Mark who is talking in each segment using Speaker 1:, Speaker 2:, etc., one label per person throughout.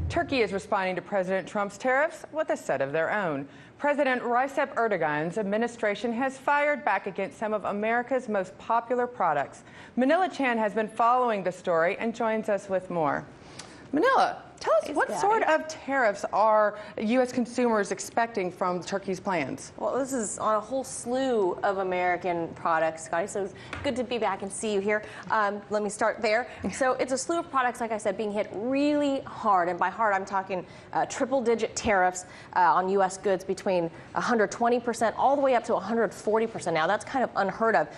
Speaker 1: Turkey is responding to President Trump's tariffs with a set of their own. President Recep Erdogan's administration has fired back against some of America's most popular products. Manila Chan has been following the story and joins us with more. Manila, tell us, what sort of tariffs are U.S. consumers expecting from Turkey's plans?
Speaker 2: Well, this is on a whole slew of American products, Scotty, so it's good to be back and see you here. Let me start there. So it's a slew of products, like I said, being hit really hard, and by hard I'm talking triple-digit tariffs on U.S. goods between 120% all the way up to 140%. Now, that's kind of unheard of.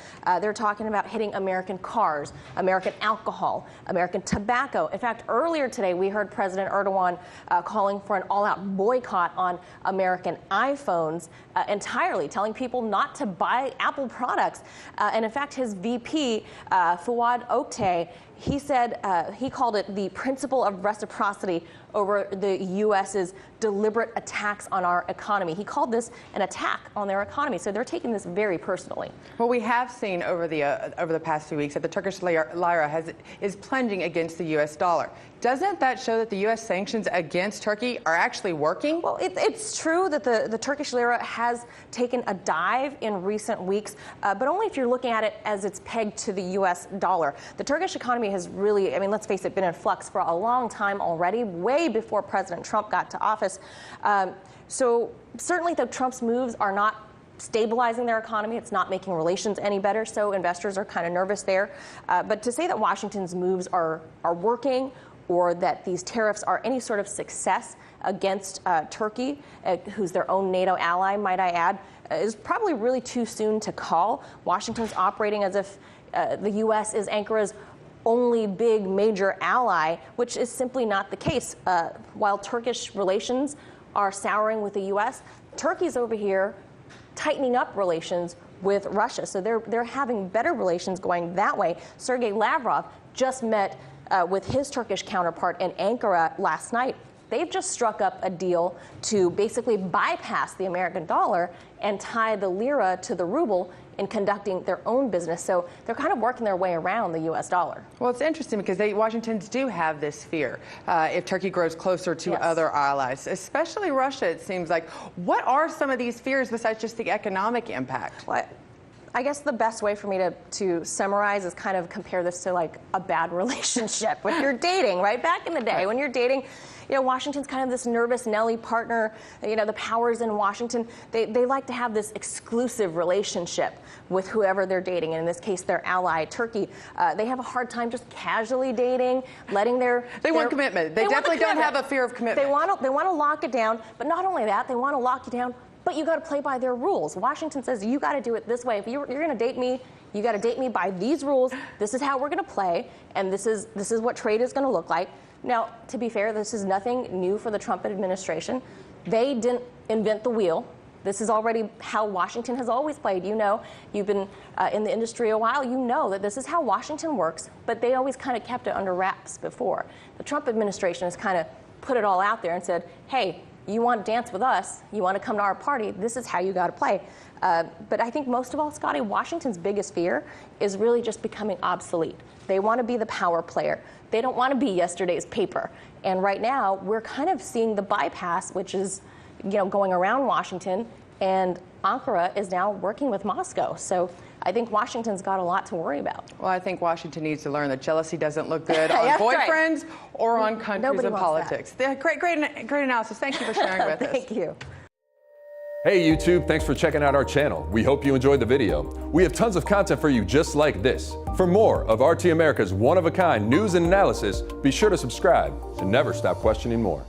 Speaker 2: They're talking about hitting American cars, American alcohol, American tobacco. In fact, earlier today we heard President Erdogan calling for an all-out boycott on American iPhones entirely, telling people not to buy Apple products. And in fact, his VP, Fuad Oktay, he said he called it the principle of reciprocity over the U.S.'s deliberate attacks on our economy. He called this an attack on their economy, so they're taking this very personally.
Speaker 1: Well, we have seen over the past few weeks that the Turkish lira is plunging against the U.S. dollar. Doesn't that show that the U.S. sanctions against Turkey are actually working?
Speaker 2: Well, it's true that the Turkish lira has taken a dive in recent weeks, but only if you're looking at it as it's pegged to the U.S. dollar. The Turkish economy has really, I mean, let's face it, been in flux for a long time already, way before President Trump got to office. So certainly the Trump's moves are not stabilizing their economy. It's not making relations any better, so investors are kind of nervous there. But to say that Washington's moves are working, or that these tariffs are any sort of success against Turkey, who's their own NATO ally, might I add, is probably really too soon to call. Washington's operating as if the U.S. is Ankara's only big major ally, which is simply not the case. While Turkish relations are souring with the U.S., Turkey's over here tightening up relations with Russia. So they're having better relations going that way. Sergei Lavrov just met with his Turkish counterpart in Ankara last night. They've just struck up a deal to basically bypass the American dollar and tie the lira to the ruble in conducting their own business. So they're kind of working their way around the U.S. dollar.
Speaker 1: Well, it's interesting because Washingtons do have this fear if Turkey grows closer to other allies, especially Russia, it seems like. What are some of these fears besides just the economic impact?
Speaker 2: Well, I guess the best way for me to summarize is kind of compare this to like a bad relationship. When you're dating, right? Back in the day, when you're dating, you know, Washington's kind of this nervous Nelly partner. You know, the powers in Washington, they like to have this exclusive relationship with whoever they're dating, and in this case, their ally, Turkey. They have a hard time just casually dating, letting
Speaker 1: They want commitment. They definitely don't have a fear of commitment.
Speaker 2: They want to lock it down, but not only that, they want to lock you down, but you got to play by their rules. Washington says you got to do it this way. If you're going to date me, you got to date me by these rules. This is how we're going to play, and this is what trade is going to look like. Now, to be fair, this is nothing new for the Trump administration. They didn't invent the wheel. This is already how Washington has always played. You know, you've been in the industry a while. You know that this is how Washington works, but they always kind of kept it under wraps before. The Trump administration has kind of put it all out there and said, hey, you want to dance with us, you want to come to our party, this is how you got to play. But I think most of all, Scotty, Washington's biggest fear is really just becoming obsolete. They want to be the power player. They don't want to be yesterday's paper. And right now, we're kind of seeing the bypass, which is, you know, going around Washington, and Ankara is now working with Moscow. So I think Washington's got a lot to worry about.
Speaker 1: Well, I think Washington needs to learn that jealousy doesn't look good on boyfriends or on countries and politics. Great analysis. Thank you for sharing with us.
Speaker 2: Thank you.
Speaker 3: Hey YouTube, thanks for checking out our channel. We hope you enjoyed the video. We have tons of content for you just like this. For more of RT America's one-of-a-kind news and analysis, be sure to subscribe and never stop questioning more.